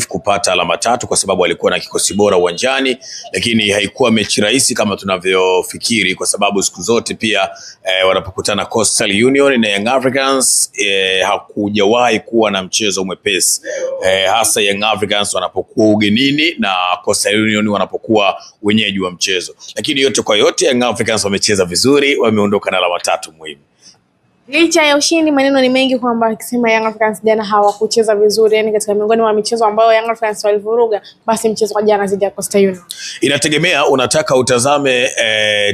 kupata alama tatu kwa sababu alikuwa na kikosi bora uwanjani, lakini haikuwa mechi rahisi kama tunavyofikiri, kwa sababu siku zote pia wanapokutana Coastal Union na Young Africans hakujawahi kuwa na mchezo mwepesi, hasa Young Africans wanapokuwa ugenini na Coastal Union wanapokuwa wenyeji wa mchezo. Lakini yote kwa yote Young Africans wamecheza vizuri, wameondoka na alama tatu muhimu. Licha ya ushindi, maneno ni mengi kwamba akisema Young Africans jana hawakucheza vizuri, yani katika miongoni mwa michezo ambayo Young Africans walivuruga, basi mchezo wa jana dhidi ya Coastal Union. Inategemea unataka utazame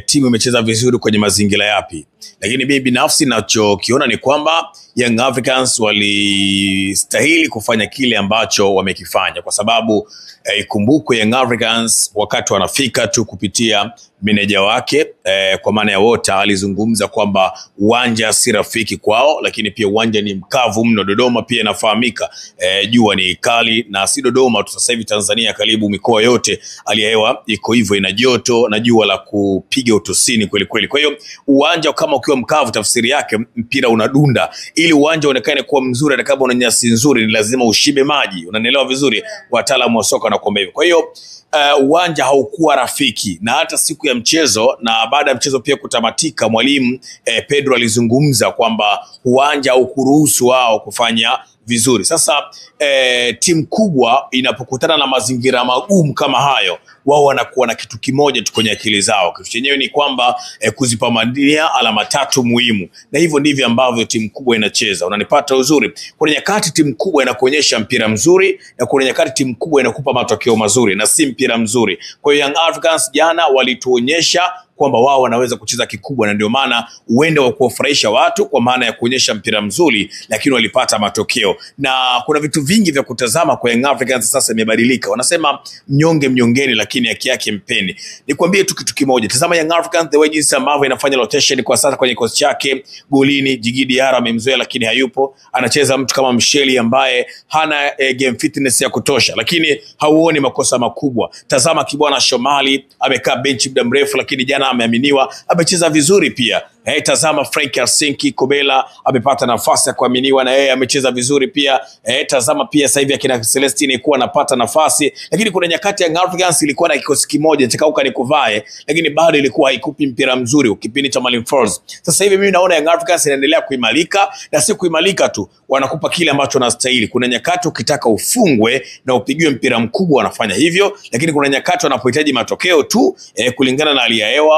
timu imecheza vizuri kwenye mazingira yapi. Lakini mimi binafsi ninachokiona ni kwamba Young Africans walistahili kufanya kile ambacho wamekifanya, kwa sababu ikumbukwe Young Africans wakati wanafika tu kupitia meneja wake kwa maana ya Wota alizungumza kwamba uwanja si rafiki kwao, lakini pia uwanja ni mkavu mno. Dodoma pia inafahamika jua ni kali, na si Dodoma tu, sasa hivi Tanzania karibu mikoa yote hali ya hewa iko hivyo, ina joto na jua la kupiga utosini kweli kweli. Kwa hiyo uwanja kama ukiwa mkavu, tafsiri yake mpira unadunda. Ili uwanja uonekane kuwa mzuri, hata kama una nyasi nzuri, ni lazima ushibe maji. Unanielewa vizuri, wataalamu wa soka wanakuambia hivyo. Kwa hiyo uwanja haukuwa rafiki, na hata siku ya mchezo na baada ya mchezo pia kutamatika, mwalimu Pedro alizungumza kwamba uwanja haukuruhusu wao kufanya vizuri. Sasa timu kubwa inapokutana na mazingira magumu kama hayo, wao wanakuwa na kitu kimoja tu kwenye akili zao. Kitu chenyewe ni kwamba kuzipambania alama tatu muhimu, na hivyo ndivyo ambavyo timu kubwa inacheza. Unanipata uzuri? Kuna nyakati timu kubwa inakuonyesha mpira mzuri, na kuna nyakati timu kubwa inakupa matokeo mazuri na si mpira mzuri. Kwa hiyo Young Africans jana walituonyesha kwamba wao wanaweza kucheza kikubwa, na ndio maana uende wa kuwafurahisha watu kwa maana ya kuonyesha mpira mzuri, lakini walipata matokeo. Na kuna vitu vingi vya kutazama kwa Young Africans sasa imebadilika. Wanasema mnyonge mnyongeni, lakini haki yake mpeni. Nikwambie tu kitu kimoja, tazama Young Africans the way jinsi ambavyo inafanya rotation kwa sasa kwenye kosi chake. Golini Djigui Diarra amemzoea, lakini hayupo. Anacheza mtu kama Msheli ambaye hana game fitness ya kutosha, lakini hauoni makosa makubwa. Tazama Kibwana Shomali amekaa benchi muda mrefu, lakini jana ameaminiwa, amecheza vizuri pia. Tazama Frank Arsenki Kobela amepata nafasi ya kuaminiwa, na yeye amecheza vizuri pia. Tazama pia sasa hivi akina Celestine kuwa anapata nafasi, lakini kuna nyakati Young Africans ilikuwa na kikosi kimoja chakauka nikuvae, lakini bado ilikuwa haikupi mpira mzuri ukipindi cha Maalim Falls. Sasa hivi mimi naona Young Africans inaendelea kuimarika, na si kuimarika tu, wanakupa kile ambacho wanastahili. Kuna nyakati ukitaka ufungwe na upigiwe mpira mkubwa wanafanya hivyo, lakini kuna nyakati wanapohitaji matokeo tu kulingana na hali ya hewa,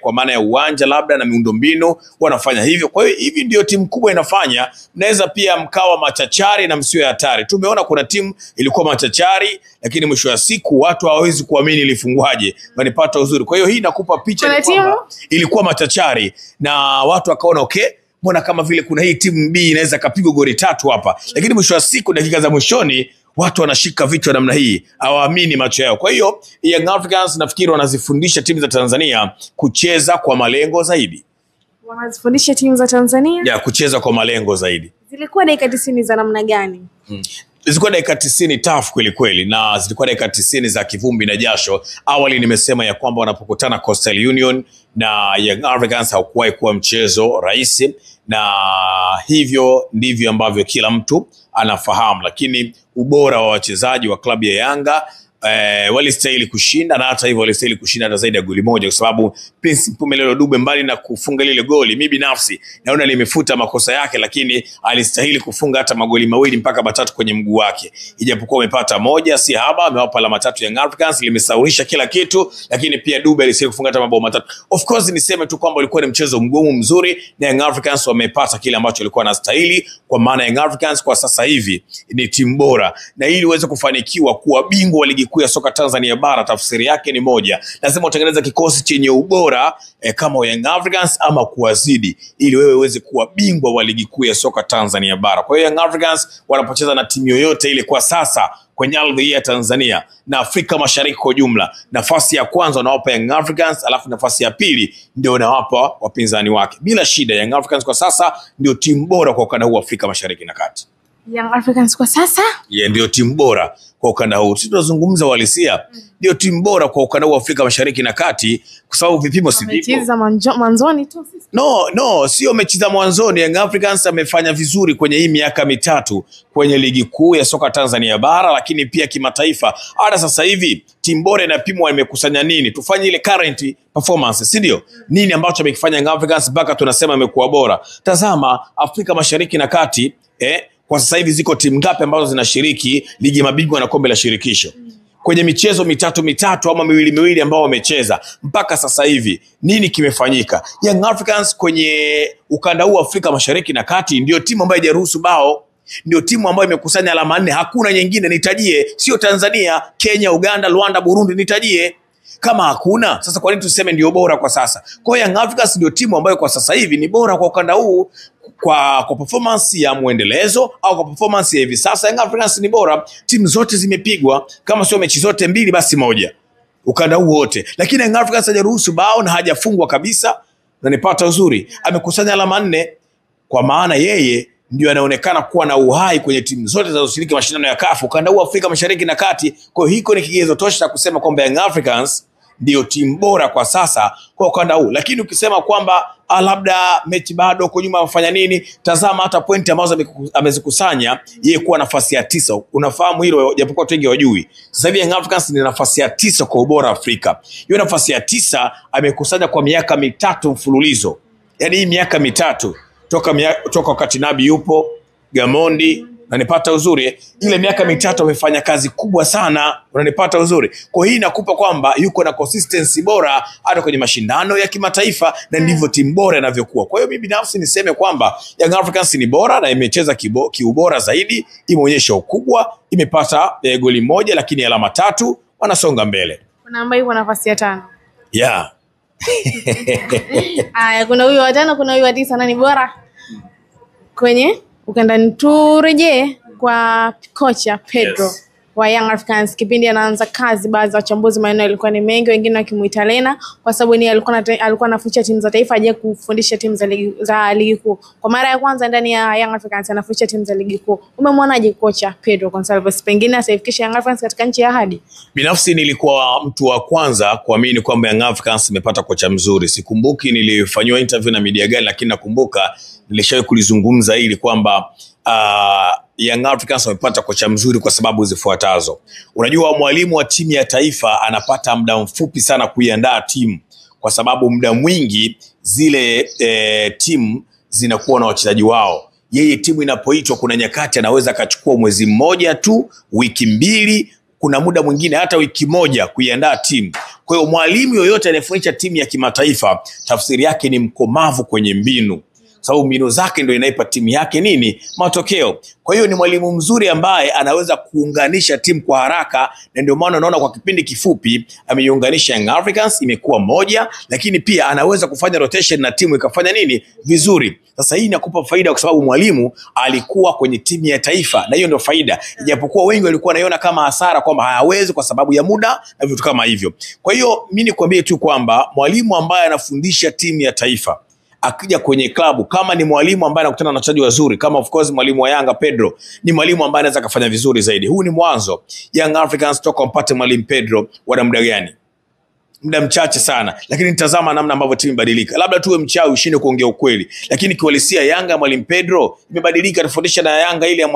kwa maana ya uwanja labda na miundombinu, wanafanya hivyo. Kwa hiyo hivi ndio timu kubwa inafanya. Mnaweza pia mkawa machachari na msio hatari. Tumeona kuna timu ilikuwa machachari, lakini mwisho wa siku watu hawawezi kuamini ilifungwaje. Wanipata uzuri. Kwa hiyo hii inakupa picha ni kwamba ilikuwa machachari na watu wakaona okay, mbona kama vile kuna hii timu B inaweza kapigwa goli 3 hapa, lakini mwisho wa siku dakika za mwishoni watu wanashika vichwa namna hii, hawaamini macho yao. Kwa hiyo Young Africans nafikiri wanazifundisha timu za Tanzania kucheza kwa malengo zaidi. Wanazifundisha timu za Tanzania kucheza kwa malengo zaidi. Zilikuwa dakika 90 za namna gani? Zilikuwa dakika 90 tough kweli kweli, na zilikuwa dakika 90 za kivumbi na jasho. Awali nimesema ya kwamba wanapokutana Coastal Union na Young Africans haukuwahi kuwa mchezo rahisi, na hivyo ndivyo ambavyo kila mtu anafahamu. Lakini ubora wa wachezaji wa klabu ya Yanga walistahili kushinda, na hata hivyo walistahili kushinda hata zaidi ya goli moja, kwa sababu Prince Mpumelelo Dube mbali na kufunga lile goli, mimi binafsi naona limefuta makosa yake, lakini alistahili kufunga hata magoli mawili mpaka matatu kwenye mguu wake. Ijapokuwa amepata moja si haba, amewapa alama tatu Young Africans, limesaurisha kila kitu, lakini pia Dube alistahili kufunga hata mabao matatu. Of course niseme tu kwamba ulikuwa ni mchezo mgumu mzuri, na Young Africans wamepata kile ambacho walikuwa wanastahili, kwa maana Young Africans kwa sasa hivi ni timu bora, na ili uweze kufanikiwa kuwa bingwa wa ligi kuu ya soka Tanzania bara, tafsiri yake ni moja, lazima utengeneze kikosi chenye ubora kama Young Africans ama kuwazidi, ili wewe uweze kuwa bingwa wa ligi kuu ya soka Tanzania bara. Kwa hiyo Young Africans wanapocheza na timu yoyote ile kwa sasa kwenye ardhi ya Tanzania na Afrika Mashariki kwa jumla, nafasi ya kwanza wanawapa Young Africans, alafu nafasi ya pili ndio wanawapa wapinzani wake bila shida. Young Africans kwa sasa ndio timu bora kwa ukanda huu Afrika Mashariki na Kati. Young Africans kwa sasa ndio timu bora kwa ukanda huu. Sisi tunazungumza uhalisia, ndio timu bora kwa ukanda huu Afrika Mashariki na Kati, kwa sababu vipimo si vipo. Mechi za mwanzoni tu. No, sio mechi za mwanzoni. Young Africans amefanya vizuri kwenye hii miaka mitatu kwenye ligi kuu ya soka Tanzania bara, lakini pia kimataifa. Hata sasa hivi timu bora inapimwa imekusanya nini. Tufanye ile current performance, si ndio? Nini ambacho amekifanya Young Africans mpaka tunasema imekuwa bora. Tazama Afrika Mashariki na Kati, kwa sasa hivi ziko timu ngapi ambazo zinashiriki ligi ya mabingwa na kombe la shirikisho? Kwenye michezo mitatu ama miwili ambao wamecheza mpaka sasa hivi, nini kimefanyika? Young Africans kwenye ukanda huu Afrika Mashariki na Kati ndio timu ambayo haijaruhusu bao, ndio timu ambayo imekusanya alama 4. Hakuna nyingine, nitajie. Sio Tanzania, Kenya, Uganda, Rwanda, Burundi, nitajie. Kama hakuna, sasa kwa nini tuseme ndio bora kwa sasa? Kwa Young Africans ndio timu ambayo kwa sasa hivi ni bora kwa ukanda huu kwa performance ya muendelezo au kwa performance ya hivi sasa. Young Africans ni bora. Timu zote zimepigwa, kama sio mechi zote 2 basi moja, ukanda huu wote. Lakini Young Africans hajaruhusu bao na hajafungwa kabisa, na nipata uzuri. Amekusanya alama 4, kwa maana yeye ndio anaonekana kuwa na uhai kwenye timu zote zinazoshiriki mashindano ya CAF ukanda huu Afrika Mashariki na Kati. Kwa hiyo hiko ni kigezo tosha kusema kwamba Young Africans ndio timu bora kwa sasa kwa ukanda huu. Lakini ukisema kwamba labda mechi bado huko nyuma wafanya nini, tazama hata pointi ambazo amezikusanya yeye kuwa nafasi ya 9. Unafahamu hilo japokuwa wengi hawajui. Sasa hivi Young Africans ni nafasi ya 9 kwa ubora Afrika. Hiyo nafasi ya 9 amekusanya kwa miaka 3 mfululizo. Yaani hii miaka 3 toka wakati Nabi yupo, Gamondi, unanipata uzuri, ile miaka 3 amefanya kazi kubwa sana, unanipata uzuri. Kwa hii inakupa kwamba yuko na consistency bora hata kwenye mashindano ya kimataifa, na ndivyo timu bora inavyokuwa. Kwa hiyo mimi binafsi niseme kwamba Young Africans ni bora na imecheza kiubora zaidi, imeonyesha ukubwa, imepata goli 1 lakini alama 3, wanasonga mbele. Kuna ambaye yuko nafasi ya 5. Yeah. Kuna huyu wa 5, kuna huyu wa 9, nani bora? Kwenye ukanda turejee kwa kocha Pedro wa Young Africans. Kipindi anaanza kazi, baadhi ya wachambuzi maneno yalikuwa ni mengi, wengine wakimuita Lena kwa sababu ni alikuwa anafundisha timu za taifa, aje kufundisha timu za ligi kuu. Kwa mara ya kwanza ndani ya Young Africans anafundisha timu za ligi kuu. Umemwonaje kocha Pedro Gonçalves, pengine asaifikisha Young Africans katika nchi ya ahadi? Binafsi nilikuwa mtu wa kwanza kuamini kwamba Young Africans imepata kocha mzuri. Sikumbuki nilifanywa interview na media gani, lakini nakumbuka nilishawahi kulizungumza hili kwamba Young Africans wamepata kocha mzuri kwa sababu zifuatazo. Unajua, mwalimu wa timu ya taifa anapata muda mfupi sana kuiandaa timu, kwa sababu muda mwingi zile timu zinakuwa na wachezaji wao. Yeye timu inapoitwa, kuna nyakati anaweza akachukua mwezi mmoja tu, wiki 2, kuna muda mwingine hata wiki 1 kuiandaa timu. Kwa hiyo mwalimu yoyote anayefundisha timu ya kimataifa, tafsiri yake ni mkomavu kwenye mbinu, sababu mbinu zake ndio inaipa timu yake nini, matokeo. Kwa hiyo ni mwalimu mzuri ambaye anaweza kuunganisha timu kwa haraka, na ndio maana unaona kwa kipindi kifupi ameiunganisha Young Africans imekuwa moja, lakini pia anaweza kufanya rotation na timu ikafanya nini vizuri. Sasa hii inakupa faida kwa sababu mwalimu alikuwa kwenye timu ya taifa, na hiyo ndio faida. Ijapokuwa wengi walikuwa wanaiona kama hasara kwamba hayawezi kwa sababu ya muda na vitu kama hivyo. Kwa hiyo mimi nikwambie tu kwamba mwalimu ambaye anafundisha timu ya taifa akija kwenye klabu, kama ni mwalimu ambaye anakutana na wachezaji wazuri, kama of course mwalimu wa Yanga Pedro ni mwalimu ambaye anaweza kufanya vizuri zaidi. Huu ni mwanzo. Young Africans toka mpate mwalimu Pedro wana muda gani? Muda mchache sana, lakini nitazama namna ambavyo timu ibadilika. Labda tuwe mchawi ushinde kuongea ukweli, lakini kiuhalisia Yanga mwalimu Pedro imebadilika. Tofautisha na Yanga ile ya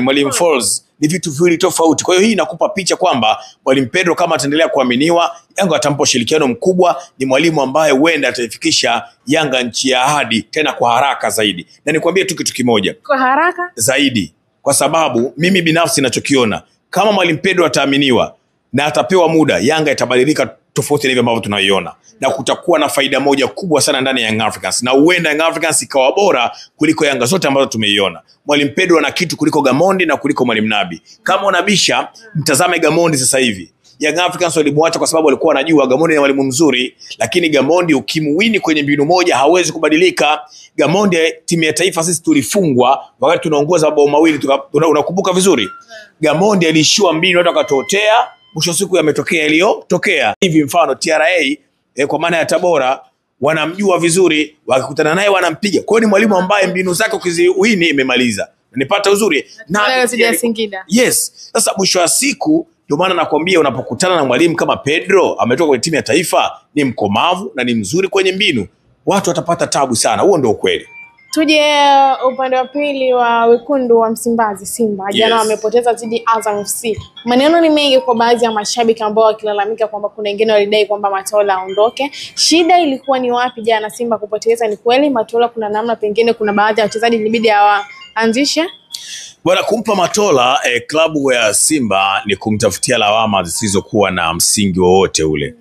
mwalimu Falls ni vitu viwili tofauti. Kwa hiyo hii inakupa picha kwamba mwalimu Pedro kama ataendelea kuaminiwa, Yanga atampa ushirikiano mkubwa. Ni mwalimu ambaye huenda ataifikisha Yanga nchi ya ahadi tena kwa haraka zaidi. Na nikwambie tu kitu kimoja, kwa haraka zaidi, kwa sababu mimi binafsi ninachokiona, kama mwalimu Pedro ataaminiwa na atapewa muda, Yanga itabadilika tofauti na hivyo ambavyo tunaiona, na kutakuwa na faida moja kubwa sana ndani ya Young Africans, na huenda Young Africans ikawa bora kuliko Yanga zote ambazo tumeiona. Mwalimu Pedro ana kitu kuliko Gamondi na kuliko mwalimu Nabi. Kama unabisha, mtazame Gamondi sasa hivi. Young Africans walimwacha kwa sababu walikuwa wanajua Gamondi ni mwalimu mzuri, lakini Gamondi ukimuwini kwenye mbinu moja hawezi kubadilika. Gamondi timu ya taifa sisi tulifungwa wakati tunaongoza mabao 2, unakumbuka vizuri. Gamondi alishiwa mbinu, watu wakatotea, mwisho siku yametokea iliyotokea. Hivi mfano TRA kwa maana ya Tabora wanamjua vizuri, wakikutana naye wanampiga. Kwa hiyo ni mwalimu ambaye mbinu zake ukiziwini imemaliza. Nipata uzuri na Singida. Yes. Sasa mwisho wa siku ndio maana nakwambia unapokutana na mwalimu kama Pedro ametoka kwenye timu ya taifa, ni mkomavu na ni mzuri kwenye mbinu, watu watapata tabu sana. Huo ndio ukweli. Tuje upande wa pili wa wekundu wa Msimbazi, Simba. Jana wamepoteza dhidi Azam FC. Maneno ni mengi kwa baadhi ya mashabiki ambao wakilalamika kwamba kuna wengine walidai kwamba Matola aondoke. Shida ilikuwa ni wapi jana Simba kupoteza? Ni kweli Matola kuna namna pengine kuna baadhi ya wachezaji ilibidi anzishe? Bwana, kumpa Matola klabu ya Simba ni kumtafutia lawama zisizokuwa na msingi wowote ule.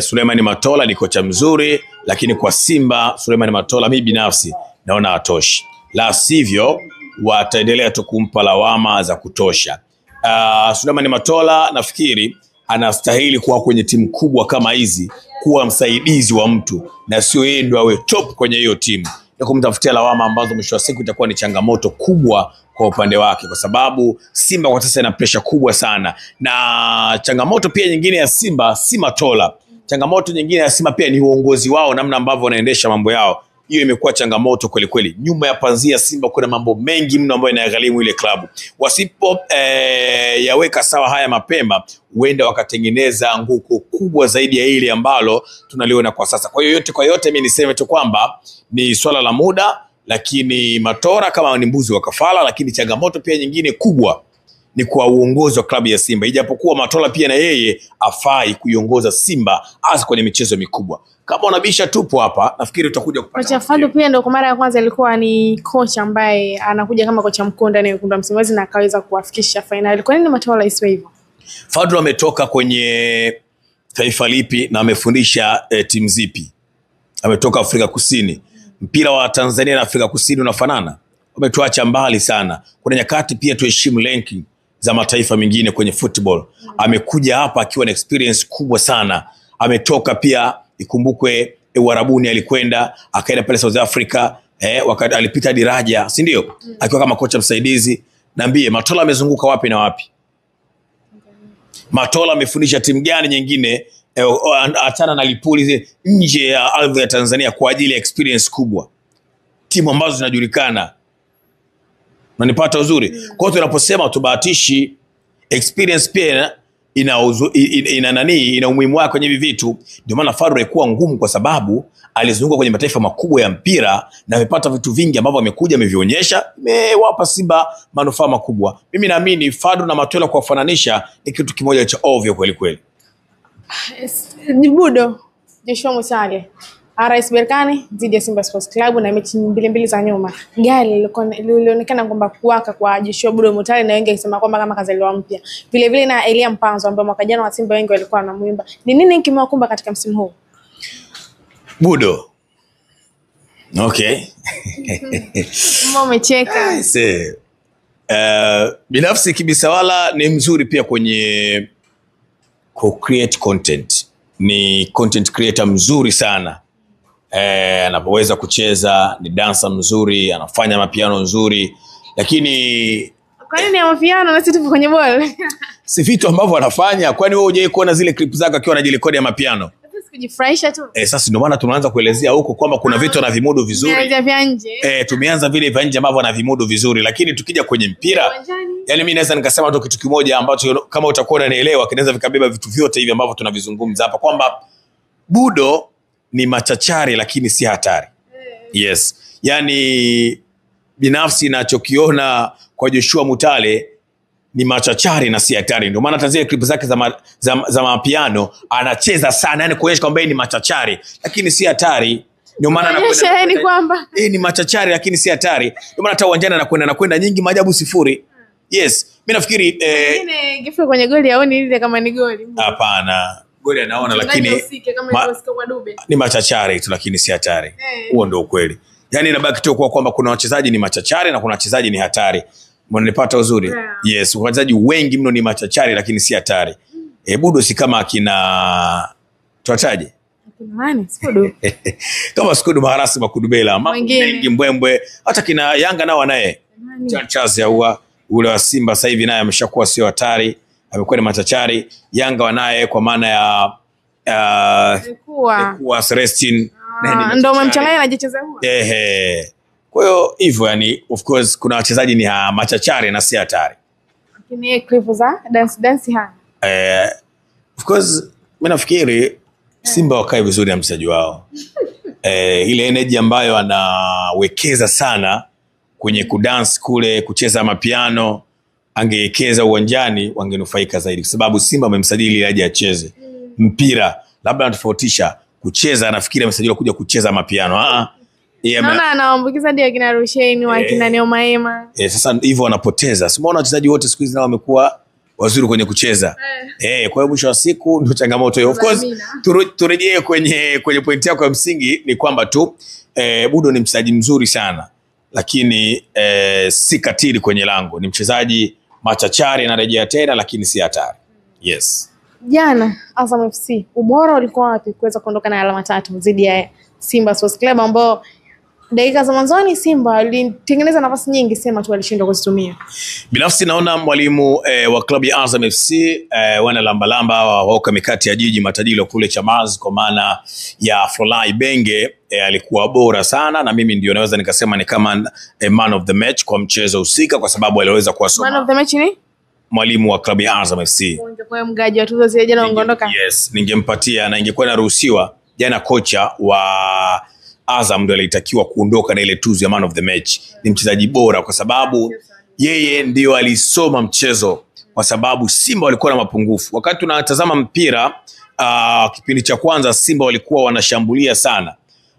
Suleiman Matola ni kocha mzuri, lakini kwa Simba Suleiman Matola mimi binafsi naona hatoshi. La sivyo wataendelea tu kumpa lawama za kutosha. Suleiman Matola nafikiri anastahili kuwa kwenye timu kubwa kama hizi, kuwa msaidizi wa mtu na sio yeye ndo awe top kwenye hiyo timu. Na kumtafutia lawama ambazo mwisho wa siku itakuwa ni changamoto kubwa kwa upande wake, kwa sababu Simba kwa sasa ina pressure kubwa sana. Na changamoto pia nyingine ya Simba si Matola. Changamoto nyingine ya Simba pia ni uongozi wao, namna ambavyo wanaendesha mambo yao. Hiyo imekuwa changamoto kweli kweli. Nyuma ya panzia Simba kuna mambo mengi mno ambayo inagharimu ile klabu. Wasipo yaweka sawa haya mapema, huenda wakatengeneza anguko kubwa zaidi ya ile ambalo tunaliona kwa sasa. Kwa hiyo yote kwa yote mimi niseme tu kwamba ni swala la muda, lakini Matola kama ni mbuzi wa kafara. Lakini changamoto pia nyingine kubwa ni kwa uongozi wa klabu ya Simba. Ijapokuwa Matola pia na yeye afai kuiongoza Simba hasa kwenye michezo mikubwa. Kama unabisha tupo hapa, nafikiri utakuja kupata. Kocha Fadu pia ndio kwa mara ya kwanza alikuwa ni kocha ambaye anakuja kama kocha mkuu ndani ya wekundu wa Msimbazi na akaweza kuwafikisha finali. Kwa nini Matola isiwe hivyo? Fadu ametoka kwenye taifa lipi na amefundisha timu zipi? Ametoka Afrika Kusini. Mpira wa Tanzania na Afrika Kusini unafanana? Wametuacha mbali sana. Kuna nyakati pia tuheshimu ranking za mataifa mengine kwenye football. Amekuja hapa akiwa na experience kubwa sana. Ametoka pia, ikumbukwe Uarabuni alikwenda, akaenda pale South Africa, wakati alipita diraja, si ndio? Akiwa kama kocha msaidizi. Niambie, Matola amezunguka wapi na wapi? Matola amefundisha timu gani nyingine atana na Lipuli nje ya ardhi ya Tanzania kwa ajili ya experience kubwa? Timu ambazo zinajulikana. Unanipata uzuri? Kwa hiyo tunaposema tubahatishi, experience pia ina umuhimu wake kwenye hivi vitu. Ndio maana Fadu haikuwa ngumu, kwa sababu alizunguka kwenye mataifa makubwa ya mpira na amepata vitu vingi ambavyo amekuja amevionyesha, imewapa Simba manufaa makubwa. Mimi naamini Fadu na Matola kwa kufananisha ni kitu kimoja cha ovyo kweli kweli. Budo Joshua Mutale RS Berkane dhidi ya Simba Sports Club na mechi mbili za nyuma. Gari lilionekana kwamba kuwaka kwa Joshua Budo Mutale na wengi wakisema kwamba kama kazaliwa mpya. Vile vile na Elia Mpanzo ambaye mwaka jana wa Simba wengi walikuwa wanamuimba. Ni nini kimewakumba katika msimu huu? Budo. Okay. Mbona umecheka? Binafsi Kibisawala ni mzuri pia kwenye create content. Ni content creator mzuri sana. Anapoweza kucheza, ni dancer mzuri, anafanya mapiano nzuri. Lakini kwa nini ya mapiano na sisi tupo kwenye ball? Si vitu ambavyo anafanya. Kwani wewe hujai kuona zile clip zake akiwa anajirekodi ya mapiano? Kujifurahisha tu. Sasa ndio maana tunaanza kuelezea huko kwamba kuna vitu anavimudu vizuri. Vya nje. Tumeanza vile vya nje ambavyo anavimudu vizuri, lakini tukija kwenye mpira, yani mimi naweza nikasema tu kitu kimoja ambacho kama utakuwa unanielewa kinaweza vikabeba vitu vyote hivi ambavyo tunavizungumza hapa, kwamba Budo ni machachari lakini si hatari. Yes. Yani binafsi ninachokiona kwa Joshua Mutale ni machachari na si hatari. Ndio maana hata zile clip zake za mapiano anacheza sana, yani kuonyesha kwamba ni machachari lakini si hatari. Ndio maana anakwenda ni kwamba ni machachari lakini si hatari. Ndio maana hata uwanjani anakwenda nyingi maajabu sifuri. Yes, mimi nafikiri ngifika kwenye goli aone ile kama ni goli. Hapana, goli anaona lakini ni machachari tu lakini si hatari. Huo ndio ukweli. Yani inabaki tu kwa kwamba kuna wachezaji ni machachari na kuna wachezaji ni hatari. Mnanipata uzuri? Yes, wachezaji wengi mno ni machachari lakini si hatari. Budo si kama akina tuataje? Nani? Skudu. Kama Skudu Maharasi Makudubela, mengi mbwembwe, hata kina Yanga nao naye. Charles ya ule wa Simba sasa hivi naye ameshakuwa sio hatari, amekuwa ni machachari. Yanga wanaye kwa maana ya kuwa Celestine Ndio umemchanganya na jicheze huo. Kwa hiyo hivyo, yani of course kuna wachezaji ni machachari na si hatari. Lakini clip za dance hana. Of course mimi nafikiri Simba wakae vizuri na mchezaji wao. Ile energy ambayo anawekeza sana kwenye kudance kule, kucheza mapiano, angewekeza uwanjani wangenufaika zaidi, kwa sababu Simba amemsajili ili aje acheze mpira. Labda anatofautisha kucheza, anafikiri amesajiliwa kuja kucheza mapiano. Naona anaambukiza ndio kina Rusheni wa kina Neomaema. Sasa hivyo wanapoteza. Simuona wachezaji wote siku hizi nao wamekuwa wazuri kwenye kucheza. Kwa hiyo mwisho wa siku ndio changamoto hiyo. Of course turejee kwenye point yako ya msingi, ni kwamba tu Budo ni mchezaji mzuri sana, lakini si katili kwenye lango. Ni mchezaji machachari, anarejea tena, lakini si hatari. Yes. Jana Azam FC ubora ulikuwa wapi kuweza kuondoka na alama 3 dhidi ya Simba Sports Club, ambao dakika za mwanzoni Simba walitengeneza nafasi nyingi, sema tu walishindwa kuzitumia. Binafsi naona mwalimu wa klabu ya Azam FC wana lamba wao mikati ya jiji matajiri kule Chamazi, kwa maana ya Florent Ibenge alikuwa bora sana, na mimi ndio naweza nikasema ni kama man of the match kwa mchezo husika, kwa sababu aliweza kuwasoma. Man of the match ni mwalimu wa klabu ya Azam FC. Ungekuwa mgaji wa tuzo zile jana ungeondoka. Yes, ningempatia, na ingekuwa inaruhusiwa. Jana kocha wa Azam ndio alitakiwa kuondoka na ile tuzo ya man of the match. Ni mchezaji bora kwa sababu yeye ndio alisoma mchezo, kwa sababu Simba walikuwa na mapungufu. Wakati tunatazama mpira kipindi cha kwanza, Simba walikuwa wanashambulia sana,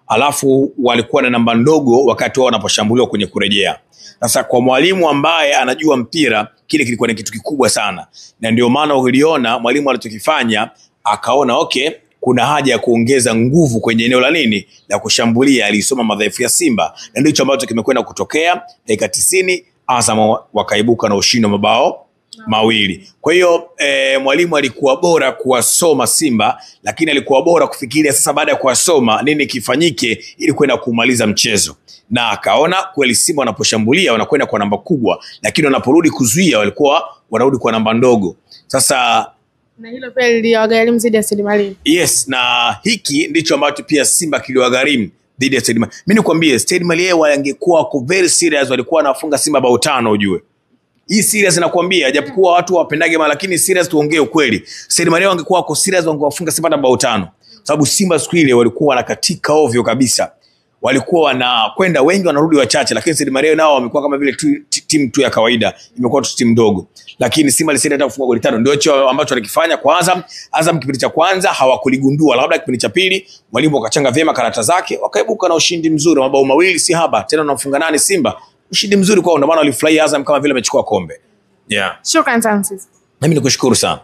alafu walikuwa na namba ndogo wakati wao wanaposhambuliwa kwenye kurejea. Sasa kwa mwalimu ambaye anajua mpira, kile kilikuwa ni kitu kikubwa sana, na ndio maana uliona mwalimu alichokifanya, akaona okay, kuna haja ya kuongeza nguvu kwenye eneo la nini la kushambulia. Alisoma madhaifu ya Simba, na ndicho ambacho kimekwenda kutokea. Dakika 90 Azam wakaibuka na ushindi wa mabao mawili. Kwa hiyo mwalimu alikuwa bora kuwasoma Simba, lakini alikuwa bora kufikiria sasa baada ya kuwasoma nini kifanyike ili kwenda kumaliza mchezo. Na akaona kweli Simba wanaposhambulia wanakwenda kwa namba kubwa, lakini wanaporudi kuzuia walikuwa wanarudi kwa namba ndogo. Sasa na hilo pia liliwagharimu dhidi ya Stade Malien. Yes, na hiki ndicho ambacho pia Simba kiliwagharimu dhidi ya Stade Malien. Mimi nikwambie Stade Malien wangekuwa wako very serious, walikuwa wanafunga Simba bao 5 ujue. Hii serious nakwambia, japokuwa watu wapendage lakini serious tuongee ukweli. Stade Malien wangekuwa wako serious, wangewafunga Simba bao 5. Sababu Simba siku ile walikuwa wanakatika ovyo kabisa. Walikuwa wanakwenda wengi wanarudi wachache, lakini Stade Malien nao wamekuwa kama vile timu tu ya kawaida, imekuwa tu timu ndogo. Lakini Simba alisema hata kufunga goli 5, ndio hicho ambacho alikifanya kwa Azam. Azam kipindi cha kwanza hawakuligundua, labda kipindi cha pili mwalimu akachanga vyema karata zake, wakaibuka na ushindi mzuri, mabao mawili si haba, tena unamfunga nani Simba. Ushindi mzuri kwao, ndio maana walifurahi Azam kama vile amechukua kombe. Shukrani sana. Mimi nikushukuru sana.